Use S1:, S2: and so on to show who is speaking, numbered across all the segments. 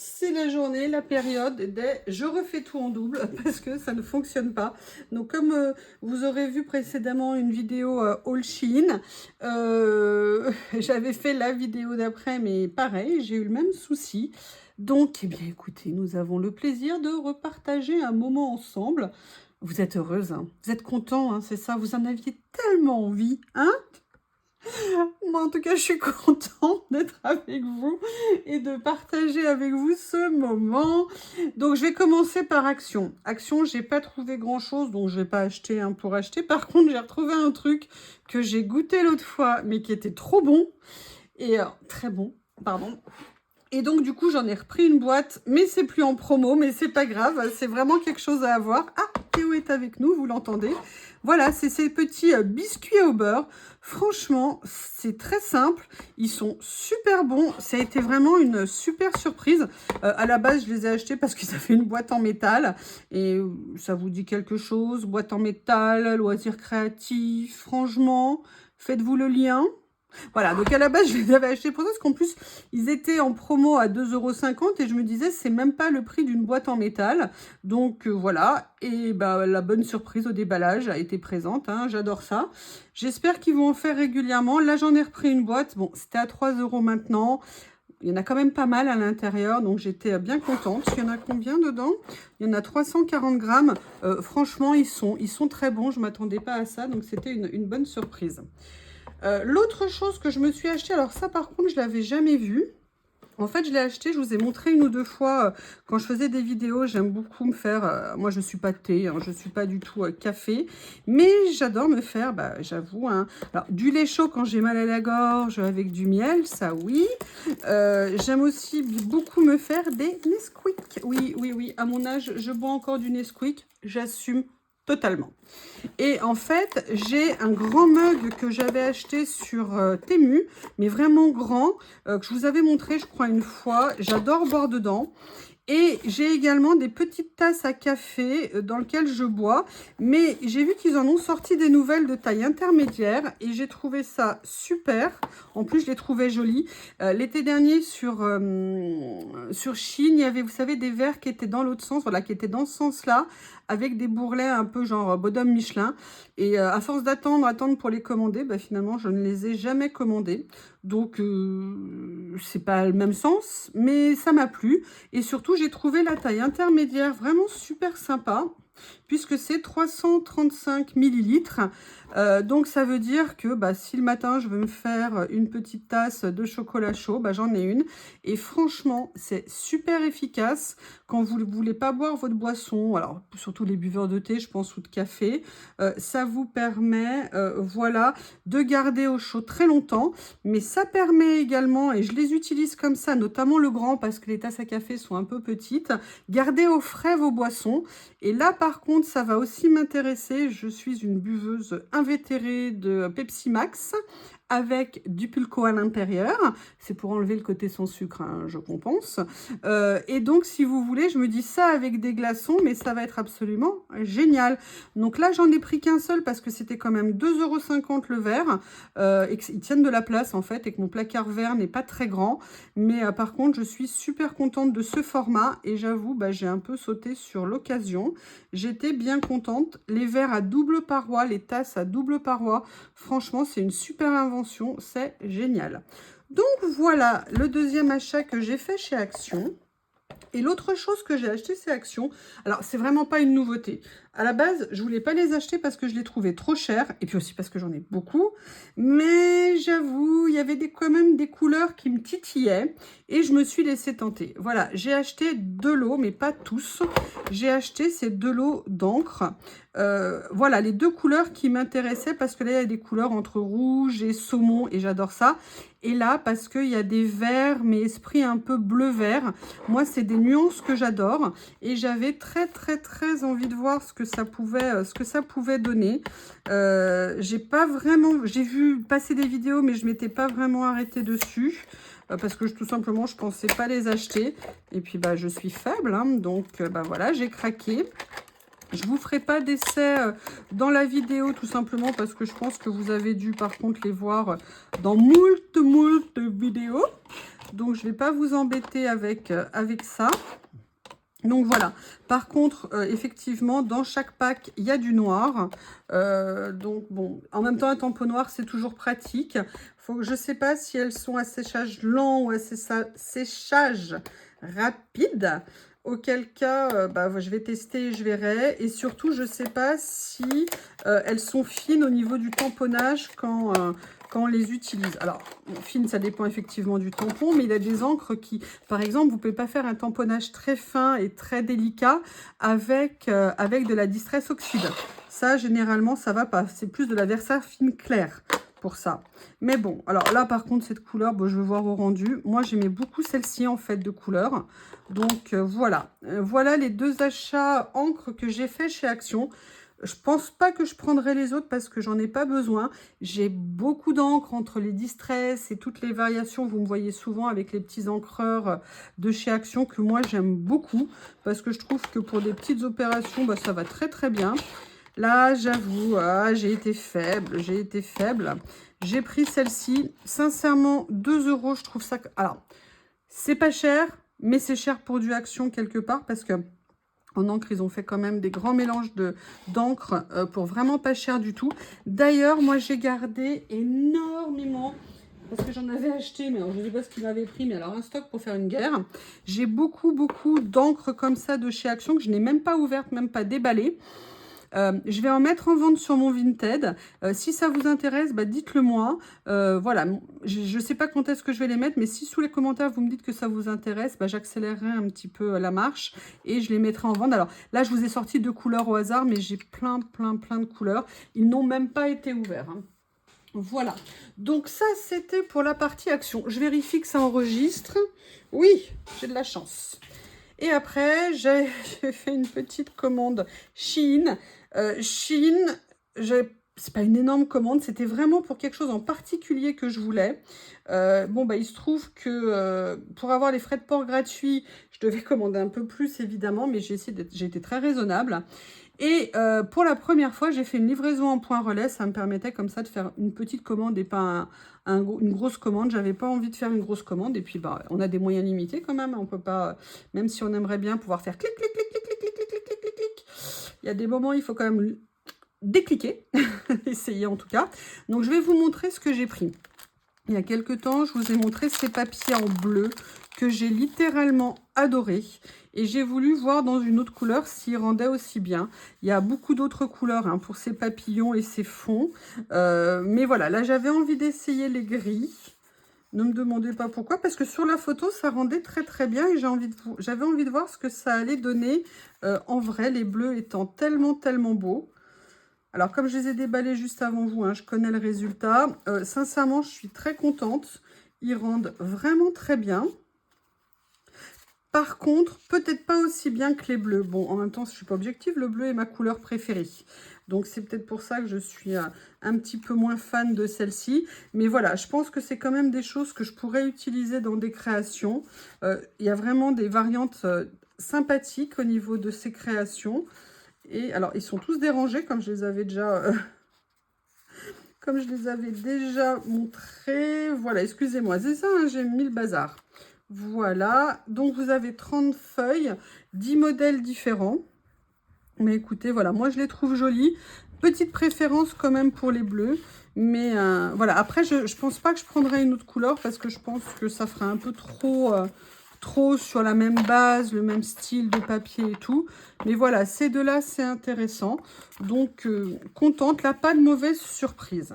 S1: C'est la journée, la période des je refais tout en double parce que ça ne fonctionne pas. Donc comme vous aurez vu précédemment une vidéo haul Shein, j'avais fait la vidéo d'après mais pareil, j'ai eu le même souci. Donc eh bien écoutez, nous avons le plaisir de repartager un moment ensemble. Vous êtes heureuse, hein, vous êtes content, hein, c'est ça, vous en aviez tellement envie, hein? Moi, en tout cas, je suis contente d'être avec vous et de partager avec vous ce moment. Donc, je vais commencer par Action. Action, j'ai pas trouvé grand-chose, donc je vais pas acheter un pour acheter. Par contre, j'ai retrouvé un truc que j'ai goûté l'autre fois, mais qui était trop bon. Et très bon, pardon. Et donc, du coup, j'en ai repris une boîte, mais c'est plus en promo, mais c'est pas grave, c'est vraiment quelque chose à avoir. Ah, Théo est avec nous, vous l'entendez. Voilà, c'est ces petits biscuits au beurre. Franchement, c'est très simple, ils sont super bons. Ça a été vraiment une super surprise. À la base, je les ai achetés parce qu'ils avaient une boîte en métal. Et ça vous dit quelque chose, boîte en métal, loisirs créatifs, franchement, faites-vous le lien. Voilà, donc à la base, je les avais achetés pour ça, parce qu'en plus, ils étaient en promo à 2,50 € et je me disais, c'est même pas le prix d'une boîte en métal. Donc voilà, et bah, la bonne surprise au déballage a été présente, hein, j'adore ça. J'espère qu'ils vont en faire régulièrement. Là, j'en ai repris une boîte, bon, c'était à 3 € maintenant. Il y en a quand même pas mal à l'intérieur, donc j'étais bien contente. Il y en a combien dedans? Il y en a 340 grammes. Franchement, ils sont très bons, je ne m'attendais pas à ça, donc c'était une bonne surprise. L'autre chose que je me suis acheté, alors ça par contre je l'avais jamais vu. En fait je l'ai acheté, je vous ai montré une ou deux fois quand je faisais des vidéos. J'aime beaucoup me faire, moi je suis pas thé, hein, je suis pas du tout café, mais j'adore me faire, bah, j'avoue, hein, alors, du lait chaud quand j'ai mal à la gorge avec du miel, ça oui. J'aime aussi beaucoup me faire des Nesquik. Oui, oui, oui, à mon âge je bois encore du Nesquik, j'assume totalement. Et en fait, j'ai un grand mug que j'avais acheté sur Temu, mais vraiment grand, que je vous avais montré, je crois, une fois. J'adore boire dedans. Et j'ai également des petites tasses à café dans lesquelles je bois. Mais j'ai vu qu'ils en ont sorti des nouvelles de taille intermédiaire. Et j'ai trouvé ça super. En plus, je les trouvais jolies. L'été dernier, sur Shein, il y avait, vous savez, des verres qui étaient dans l'autre sens. Voilà, qui étaient dans ce sens-là. Avec des bourrelets un peu genre Bodum Michelin. Et à force attendre pour les commander, bah, finalement, je ne les ai jamais commandés. Donc, c'est pas le même sens, mais ça m'a plu. Et surtout, j'ai trouvé la taille intermédiaire vraiment super sympa, puisque c'est 335 millilitres. Donc, ça veut dire que bah, si le matin, je veux me faire une petite tasse de chocolat chaud, bah, j'en ai une. Et franchement, c'est super efficace quand vous ne voulez pas boire votre boisson. Alors, surtout les buveurs de thé, je pense, ou de café. Ça vous permet, voilà, de garder au chaud très longtemps. Mais ça permet également, et je les utilise comme ça, notamment le grand, parce que les tasses à café sont un peu petites, garder au frais vos boissons. Et là, par contre, ça va aussi m'intéresser. Je suis une buveuse invétérée de Pepsi Max avec du pulco à l'intérieur. C'est pour enlever le côté sans sucre, hein, je compense. Et donc, si vous voulez, je me dis ça avec des glaçons, mais ça va être absolument génial. Donc là, j'en ai pris qu'un seul parce que c'était quand même 2,50 € le verre. Et qu'ils tiennent de la place, en fait, et que mon placard vert n'est pas très grand. Mais par contre, je suis super contente de ce format. Et j'avoue, bah, j'ai un peu sauté sur l'occasion. J'étais bien contente. Les verres à double paroi, les tasses à double paroi, franchement, c'est une super invention. C'est génial. Donc voilà le deuxième achat que j'ai fait chez Action. Et l'autre chose que j'ai acheté, c'est Action. Alors, c'est vraiment pas une nouveauté. À la base, je voulais pas les acheter parce que je les trouvais trop chers. Et puis aussi parce que j'en ai beaucoup. Mais j'avoue, il y avait quand même des couleurs qui me titillaient. Et je me suis laissée tenter. Voilà, j'ai acheté de l'eau, mais pas tous. J'ai acheté ces deux lots d'encre. Voilà, les deux couleurs qui m'intéressaient. Parce que là, il y a des couleurs entre rouge et saumon. Et j'adore ça. Et là, parce qu'il y a des verts, mais esprit un peu bleu-vert. Moi, c'est des nuances que j'adore. Et j'avais très, très, très envie de voir ce que ça pouvait donner. J'ai vu passer des vidéos, mais je ne m'étais pas vraiment arrêtée dessus. Parce que tout simplement, je ne pensais pas les acheter. Et puis, bah, je suis faible. Hein, donc, bah, voilà, j'ai craqué. Je ne vous ferai pas d'essai dans la vidéo, tout simplement parce que je pense que vous avez dû, par contre, les voir dans moult vidéos. Donc, je ne vais pas vous embêter avec, avec ça. Donc voilà, par contre, effectivement, dans chaque pack, il y a du noir. Donc bon, en même temps, un tampon noir, c'est toujours pratique. Je ne sais pas si elles sont à séchage lent ou à séchage rapide. Auquel cas, je vais tester et je verrai. Et surtout, je ne sais pas si elles sont fines au niveau du tamponnage quand on les utilise. Alors, fine, ça dépend effectivement du tampon, mais il y a des encres qui, par exemple, vous ne pouvez pas faire un tamponnage très fin et très délicat avec de la Distress Oxide. Ça, généralement, ça ne va pas. C'est plus de la Versa fine claire pour ça. Mais bon, alors là, par contre, cette couleur, bon, je vais voir au rendu. Moi, j'aimais beaucoup celle-ci, en fait, de couleur. Donc, voilà. Voilà les 2 achats encre que j'ai fait chez Action. Je pense pas que je prendrai les autres parce que j'en ai pas besoin. J'ai beaucoup d'encre entre les Distress et toutes les variations. Vous me voyez souvent avec les petits encreurs de chez Action que moi j'aime beaucoup parce que je trouve que pour des petites opérations, ça va très très bien. Là, j'avoue, j'ai été faible, J'ai pris celle-ci. Sincèrement, 2 €, je trouve ça... Alors, c'est pas cher, mais c'est cher pour du Action quelque part parce que en encre, ils ont fait quand même des grands mélanges d'encre pour vraiment pas cher du tout. D'ailleurs, moi, j'ai gardé énormément, parce que j'en avais acheté, mais alors, je ne sais pas ce qu'ils m'avaient pris, mais alors un stock pour faire une guerre. J'ai beaucoup d'encre comme ça de chez Action que je n'ai même pas ouverte, même pas déballée. Je vais en mettre en vente sur mon Vinted. Si ça vous intéresse, dites-le moi. Voilà, je ne sais pas quand est-ce que je vais les mettre, mais si sous les commentaires vous me dites que ça vous intéresse, j'accélérerai un petit peu la marche et je les mettrai en vente. Alors là, je vous ai sorti 2 couleurs au hasard, mais j'ai plein de couleurs. Ils n'ont même pas été ouverts. Hein. Voilà, donc ça c'était pour la partie Action. Je vérifie que ça enregistre. Oui, j'ai de la chance. Et après, j'ai fait une petite commande Shein. Shein, c'est pas une énorme commande, c'était vraiment pour quelque chose en particulier que je voulais. Il se trouve que pour avoir les frais de port gratuits, je devais commander un peu plus évidemment, mais j'ai été très raisonnable. Et pour la première fois, j'ai fait une livraison en point relais. Ça me permettait comme ça de faire une petite commande et pas une grosse commande. J'avais pas envie de faire une grosse commande. Et puis, on a des moyens limités quand même. On peut pas, même si on aimerait bien pouvoir faire clic, clic, clic, clic, clic, clic, clic, clic, clic, clic, clic. Il y a des moments, il faut quand même décliquer. Essayer en tout cas. Donc, je vais vous montrer ce que j'ai pris. Il y a quelques temps, je vous ai montré ces papiers en bleu que j'ai littéralement adoré. Et j'ai voulu voir dans une autre couleur s'ils rendaient aussi bien. Il y a beaucoup d'autres couleurs pour ces papillons et ces fonds. Mais voilà, là j'avais envie d'essayer les gris. Ne me demandez pas pourquoi, parce que sur la photo, ça rendait très très bien. Et j'avais envie de voir ce que ça allait donner en vrai, les bleus étant tellement beaux. Alors, comme je les ai déballés juste avant vous, je connais le résultat. Sincèrement, je suis très contente. Ils rendent vraiment très bien. Par contre, peut-être pas aussi bien que les bleus. Bon, en même temps, je ne suis pas objective, le bleu est ma couleur préférée. Donc, c'est peut-être pour ça que je suis un petit peu moins fan de celle-ci. Mais voilà, je pense que c'est quand même des choses que je pourrais utiliser dans des créations. Il y a vraiment des variantes sympathiques au niveau de ces créations. Et alors, ils sont tous dérangés, comme je les avais déjà... comme je les avais déjà montrés. Voilà, excusez-moi, c'est ça, j'ai mis le bazar. Voilà, donc vous avez 30 feuilles, 10 modèles différents. Mais écoutez, voilà, moi je les trouve jolis. Petite préférence quand même pour les bleus. Mais voilà, après je pense pas que je prendrai une autre couleur parce que je pense que ça fera un peu trop sur la même base, le même style de papier et tout. Mais voilà, ces deux-là, c'est intéressant. Donc, contente, là, pas de mauvaise surprise.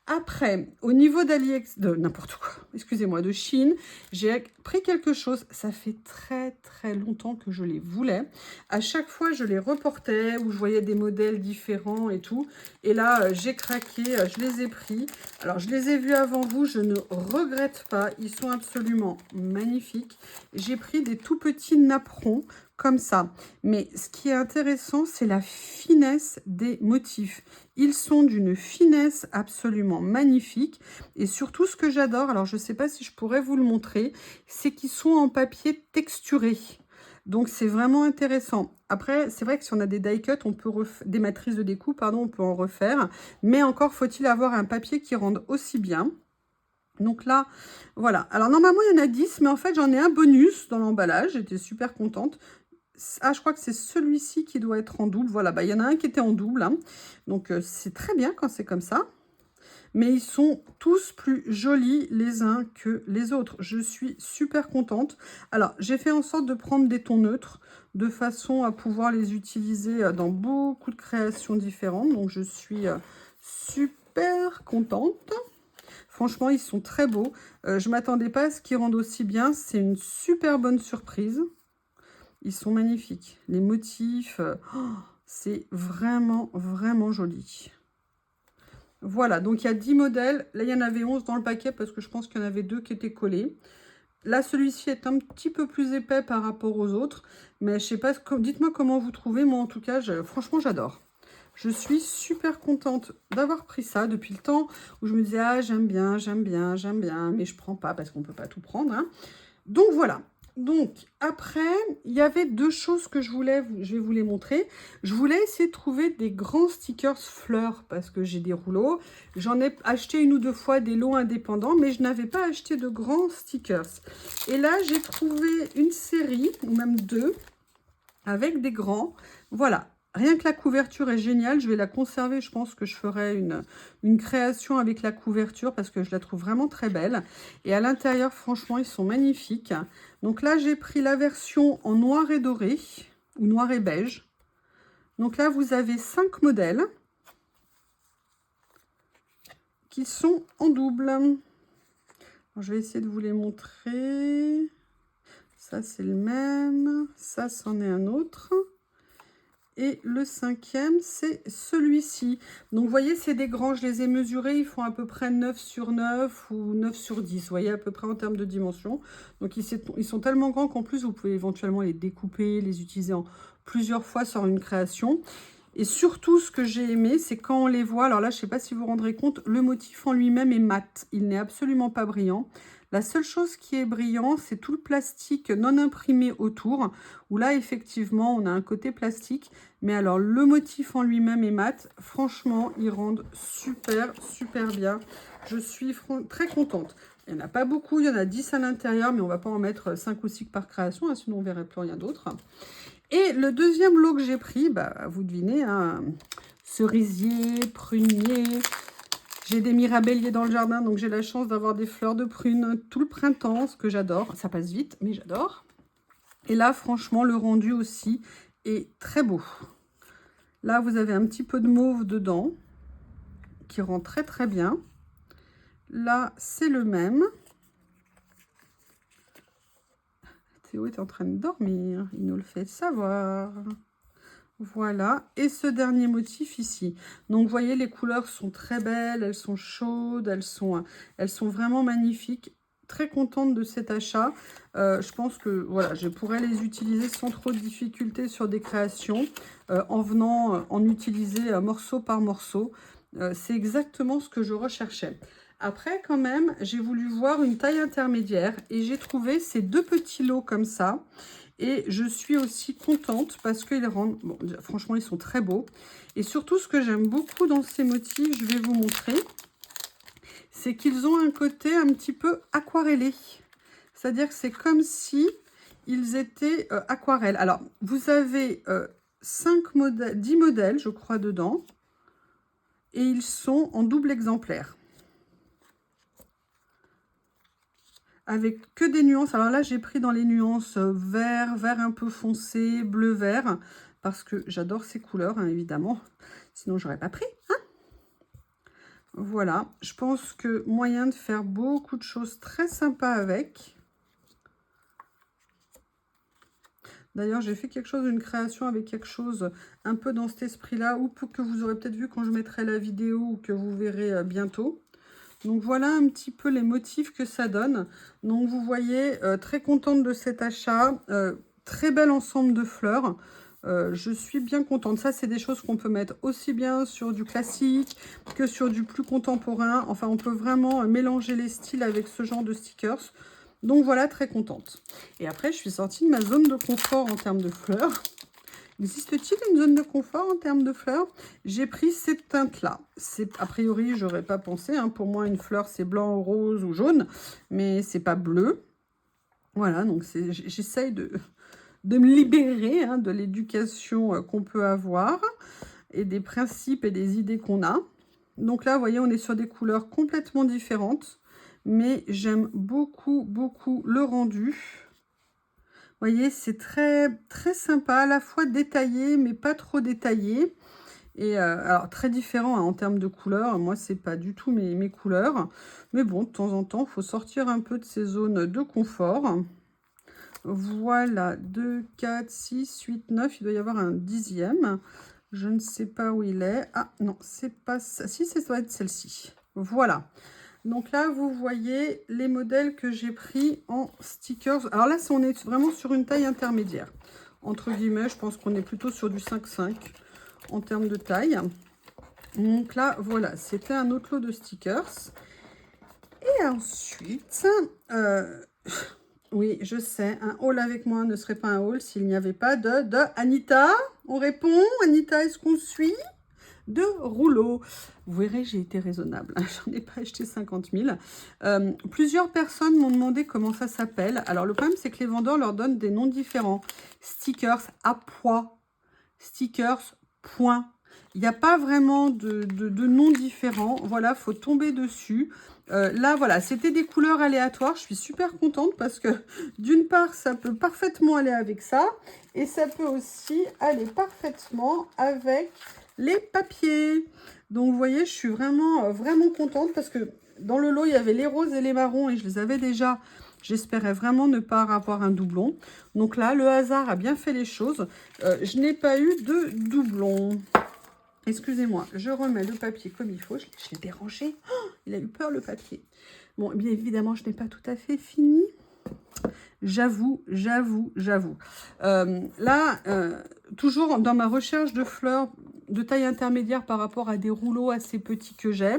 S1: Après, au niveau d'AliEx, de n'importe quoi, excusez-moi, de Shein, j'ai pris quelque chose. Ça fait très longtemps que je les voulais. À chaque fois, je les reportais où je voyais des modèles différents et tout. Et là, j'ai craqué, je les ai pris. Alors, je les ai vus avant vous, je ne regrette pas. Ils sont absolument magnifiques. J'ai pris des tout petits napperons comme ça. Mais ce qui est intéressant, c'est la finesse des motifs. Ils sont d'une finesse absolument magnifique. Et surtout, ce que j'adore, alors je ne sais pas si je pourrais vous le montrer, c'est qu'ils sont en papier texturé. Donc, c'est vraiment intéressant. Après, c'est vrai que si on a des die cut, on peut des matrices de découpe, pardon, on peut en refaire. Mais encore faut-il avoir un papier qui rende aussi bien. Donc là, voilà. Alors normalement, il y en a 10, mais en fait, j'en ai un bonus dans l'emballage. J'étais super contente. Ah, je crois que c'est celui-ci qui doit être en double. Voilà, bah, il y en a un qui était en double, hein. Donc, c'est très bien quand c'est comme ça. Mais ils sont tous plus jolis les uns que les autres. Je suis super contente. Alors, j'ai fait en sorte de prendre des tons neutres de façon à pouvoir les utiliser dans beaucoup de créations différentes. Donc, je suis super contente. Franchement, ils sont très beaux. Je ne m'attendais pas à ce qu'ils rendent aussi bien. C'est une super bonne surprise. Ils sont magnifiques. Les motifs, c'est vraiment, vraiment joli. Voilà, donc il y a 10 modèles. Là, il y en avait 11 dans le paquet parce que je pense qu'il y en avait 2 qui étaient collés. Là, celui-ci est un petit peu plus épais par rapport aux autres. Mais je sais pas, dites-moi comment vous trouvez. Moi, en tout cas, franchement, j'adore. Je suis super contente d'avoir pris ça depuis le temps où je me disais « Ah, j'aime bien, j'aime bien, j'aime bien », mais je prends pas parce qu'on peut pas tout prendre, hein. Donc, voilà. Donc, après, il y avait 2 choses que je vais vous les montrer. Je voulais essayer de trouver des grands stickers fleurs parce que j'ai des rouleaux. J'en ai acheté 1 ou 2 fois des lots indépendants, mais je n'avais pas acheté de grands stickers. Et là, j'ai trouvé une série, ou même 2, avec des grands. Voilà. Rien que la couverture est géniale, je vais la conserver. Je pense que je ferai une création avec la couverture parce que je la trouve vraiment très belle. Et à l'intérieur, franchement, ils sont magnifiques. Donc là, j'ai pris la version en noir et doré ou noir et beige. Donc là, vous avez 5 modèles qui sont en double. Alors, je vais essayer de vous les montrer. Ça, c'est le même. Ça, c'en est un autre. Et le 5e, c'est celui-ci. Donc, vous voyez, c'est des grands. Je les ai mesurés. Ils font à peu près 9 sur 9 ou 9 sur 10. Vous voyez, à peu près en termes de dimension. Donc, ils sont tellement grands qu'en plus, vous pouvez éventuellement les découper, les utiliser en plusieurs fois sur une création. Et surtout, ce que j'ai aimé, c'est quand on les voit. Alors là, je ne sais pas si vous vous rendrez compte, le motif en lui-même est mat. Il n'est absolument pas brillant. La seule chose qui est brillant, c'est tout le plastique non imprimé autour, où là, effectivement, on a un côté plastique. Mais alors, le motif en lui-même est mat. Franchement, ils rendent super, super bien. Je suis très contente. Il n'y en a pas beaucoup, il y en a 10 à l'intérieur, mais on ne va pas en mettre 5 ou 6 par création, hein, sinon on ne verrait plus rien d'autre. Et le deuxième lot que j'ai pris, bah, vous devinez, hein, cerisier, prunier. J'ai des mirabelliers dans le jardin, donc j'ai la chance d'avoir des fleurs de prune tout le printemps, ce que j'adore. Ça passe vite, mais j'adore. Et là, franchement, le rendu aussi est très beau. Là, vous avez un petit peu de mauve dedans, qui rend très très bien. Là, c'est le même. Théo est en train de dormir, il nous le fait savoir. Voilà, et ce dernier motif ici. Donc, vous voyez, les couleurs sont très belles, elles sont chaudes, elles sont vraiment magnifiques. Très contente de cet achat. Je pense que voilà, je pourrais les utiliser sans trop de difficultés sur des créations, en utiliser morceau par morceau. C'est exactement ce que je recherchais. Après, quand même, j'ai voulu voir une taille intermédiaire et j'ai trouvé ces 2 petits lots comme ça. Et je suis aussi contente parce qu'ils rendent... Bon, franchement, ils sont très beaux. Et surtout, ce que j'aime beaucoup dans ces motifs, je vais vous montrer, c'est qu'ils ont un côté un petit peu aquarellé. C'est-à-dire que c'est comme si ils étaient aquarelles. Alors, vous avez 10 modèles, je crois, dedans. Et ils sont en double exemplaire. Avec que des nuances. Alors là, j'ai pris dans les nuances vert, vert un peu foncé, bleu-vert, parce que j'adore ces couleurs, hein, évidemment. Sinon, j'aurais pas pris. Hein, voilà, je pense que moyen de faire beaucoup de choses très sympas avec. D'ailleurs, j'ai fait quelque chose, une création avec quelque chose un peu dans cet esprit-là, ou que vous aurez peut-être vu quand je mettrai la vidéo, ou que vous verrez bientôt. Donc, voilà un petit peu les motifs que ça donne. Donc, vous voyez, très contente de cet achat. Très bel ensemble de fleurs. Je suis bien contente. Ça, c'est des choses qu'on peut mettre aussi bien sur du classique que sur du plus contemporain. Enfin, on peut vraiment mélanger les styles avec ce genre de stickers. Donc, voilà, très contente. Et après, je suis sortie de ma zone de confort en termes de fleurs. Existe-t-il une zone de confort en termes de fleurs? J'ai pris cette teinte-là. A priori, j'aurais pas pensé. Hein. Pour moi, une fleur, c'est blanc, rose ou jaune, mais c'est pas bleu. Voilà, donc j'essaye de me libérer hein, de l'éducation qu'on peut avoir et des principes et des idées qu'on a. Donc là, vous voyez, on est sur des couleurs complètement différentes, mais j'aime beaucoup, beaucoup le rendu. Vous voyez, c'est très, très sympa, à la fois détaillé, mais pas trop détaillé. Et alors, très différent hein, en termes de couleurs. Moi, c'est pas du tout mes couleurs. Mais bon, de temps en temps, il faut sortir un peu de ces zones de confort. Voilà, 2, 4, 6, 8, 9. Il doit y avoir un 10e. Je ne sais pas où il est. Ah, non, c'est pas ça. Si, ça doit être celle-ci. Voilà. Donc là, vous voyez les modèles que j'ai pris en stickers. Alors là, on est vraiment sur une taille intermédiaire. Entre guillemets, je pense qu'on est plutôt sur du 5,5 en termes de taille. Donc là, voilà, c'était un autre lot de stickers. Et ensuite, oui, je sais, un haul avec moi ne serait pas un haul s'il n'y avait pas de Anita. On répond, Anita, est-ce qu'on suit? De rouleaux. Vous verrez, j'ai été raisonnable. J'en ai pas acheté 50 000. Plusieurs personnes m'ont demandé comment ça s'appelle. Alors, le problème, c'est que les vendeurs leur donnent des noms différents. Stickers à poids. Stickers point. Il n'y a pas vraiment de noms différents. Voilà, il faut tomber dessus. Là, voilà, c'était des couleurs aléatoires. Je suis super contente parce que, d'une part, ça peut parfaitement aller avec ça. Et ça peut aussi aller parfaitement avec les papiers. Donc, vous voyez, je suis vraiment, vraiment contente parce que dans le lot, il y avait les roses et les marrons et je les avais déjà. J'espérais vraiment ne pas avoir un doublon. Donc là, le hasard a bien fait les choses. Je n'ai pas eu de doublon. Excusez-moi, je remets le papier comme il faut. Je l'ai dérangé. Oh, il a eu peur, le papier. Bon, bien évidemment, je n'ai pas tout à fait fini. J'avoue. Là, toujours dans ma recherche de fleurs de taille intermédiaire par rapport à des rouleaux assez petits que j'ai.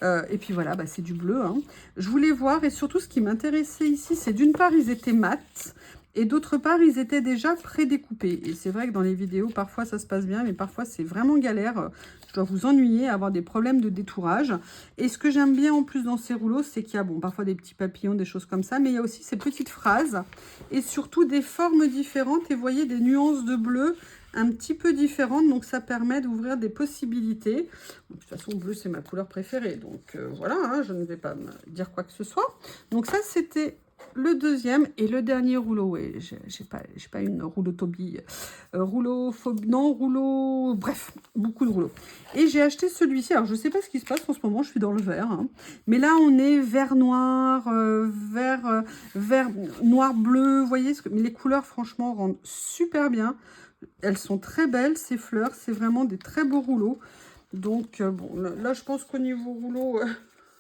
S1: Et puis voilà, bah, c'est du bleu. Hein. Je voulais voir, et surtout ce qui m'intéressait ici, c'est d'une part, ils étaient mat. Et d'autre part, ils étaient déjà prédécoupés. Et c'est vrai que dans les vidéos, parfois ça se passe bien, mais parfois c'est vraiment galère. Je dois vous ennuyer, avoir des problèmes de détourage. Et ce que j'aime bien en plus dans ces rouleaux, c'est qu'il y a bon, parfois des petits papillons, des choses comme ça, mais il y a aussi ces petites phrases et surtout des formes différentes. Et vous voyez des nuances de bleu un petit peu différentes, donc ça permet d'ouvrir des possibilités. De toute façon, bleu, c'est ma couleur préférée, donc voilà, hein, je ne vais pas me dire quoi que ce soit. Donc ça, c'était le deuxième et le dernier rouleau. Ouais, j'ai pas une rouleau-tobie, bref, beaucoup de rouleaux. Et j'ai acheté celui-ci. Alors, je sais pas ce qui se passe en ce moment, je suis dans le vert. Hein. Mais là, on est vert noir, vert noir bleu. Vous voyez, mais les couleurs, franchement, rendent super bien. Elles sont très belles, ces fleurs. C'est vraiment des très beaux rouleaux. Donc, bon, là, je pense qu'au niveau rouleau,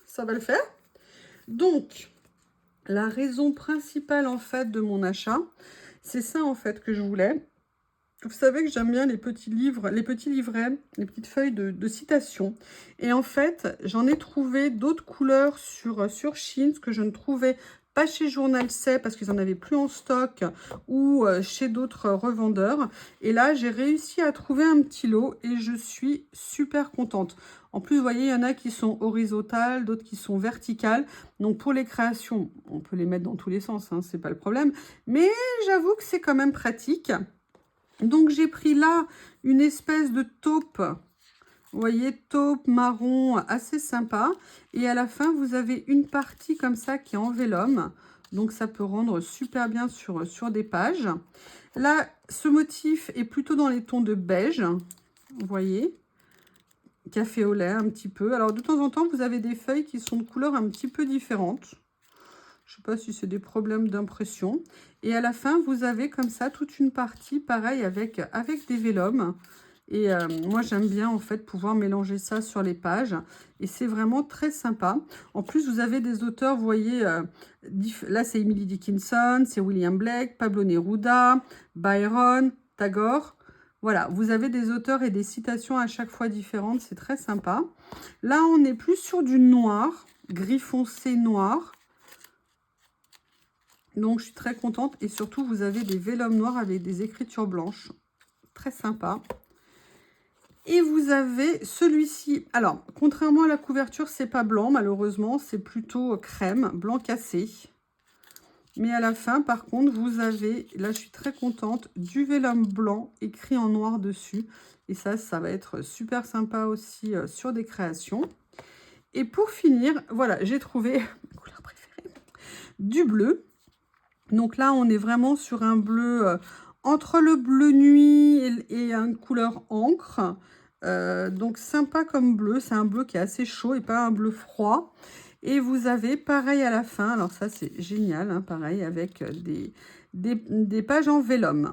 S1: ça va le faire. Donc, la raison principale, en fait, de mon achat, c'est ça, en fait, que je voulais. Vous savez que j'aime bien les petits livres, les petits livrets, les petites feuilles de citations. Et en fait, j'en ai trouvé d'autres couleurs sur Shein, ce que je ne trouvais pas chez Journal C parce qu'ils n'en avaient plus en stock ou chez d'autres revendeurs. Et là, j'ai réussi à trouver un petit lot et je suis super contente. En plus, vous voyez, il y en a qui sont horizontales, d'autres qui sont verticales. Donc, pour les créations, on peut les mettre dans tous les sens, hein, c'est pas le problème. Mais j'avoue que c'est quand même pratique. Donc, j'ai pris là une espèce de taupe, vous voyez, taupe marron assez sympa. Et à la fin, vous avez une partie comme ça qui est en vélum. Donc, ça peut rendre super bien sur des pages. Là, ce motif est plutôt dans les tons de beige, vous voyez, café au lait un petit peu. Alors, de temps en temps, vous avez des feuilles qui sont de couleurs un petit peu différentes. Je ne sais pas si c'est des problèmes d'impression. Et à la fin, vous avez comme ça toute une partie, pareil, avec des vélums. Et moi, j'aime bien, en fait, pouvoir mélanger ça sur les pages. Et c'est vraiment très sympa. En plus, vous avez des auteurs, vous voyez, là, c'est Emily Dickinson, c'est William Blake, Pablo Neruda, Byron, Tagore. Voilà, vous avez des auteurs et des citations à chaque fois différentes. C'est très sympa. Là, on est plus sur du noir, gris foncé noir. Donc, je suis très contente. Et surtout, vous avez des vélums noirs avec des écritures blanches. très sympa. Et vous avez celui-ci. Alors, contrairement à la couverture, c'est pas blanc, malheureusement. C'est plutôt crème, blanc cassé. Mais à la fin, par contre, vous avez, là je suis très contente, du vélum blanc écrit en noir dessus. Et ça va être super sympa aussi sur des créations. Et pour finir, voilà, j'ai trouvé ma couleur préférée, du bleu. Donc là, on est vraiment sur un bleu entre le bleu nuit et une couleur encre. Donc sympa comme bleu, c'est un bleu qui est assez chaud et pas un bleu froid. Et vous avez pareil à la fin, alors ça c'est génial, hein, pareil avec des pages en vélum.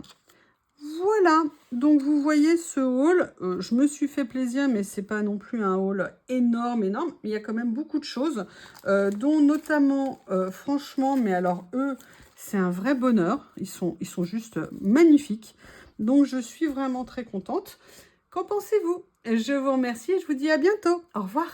S1: Voilà, donc vous voyez ce haul, je me suis fait plaisir, mais c'est pas non plus un haul énorme, énorme. Il y a quand même beaucoup de choses, dont notamment, franchement, mais alors eux, c'est un vrai bonheur. Ils sont juste magnifiques. Donc je suis vraiment très contente. Qu'en pensez-vous? Je vous remercie et je vous dis à bientôt. Au revoir.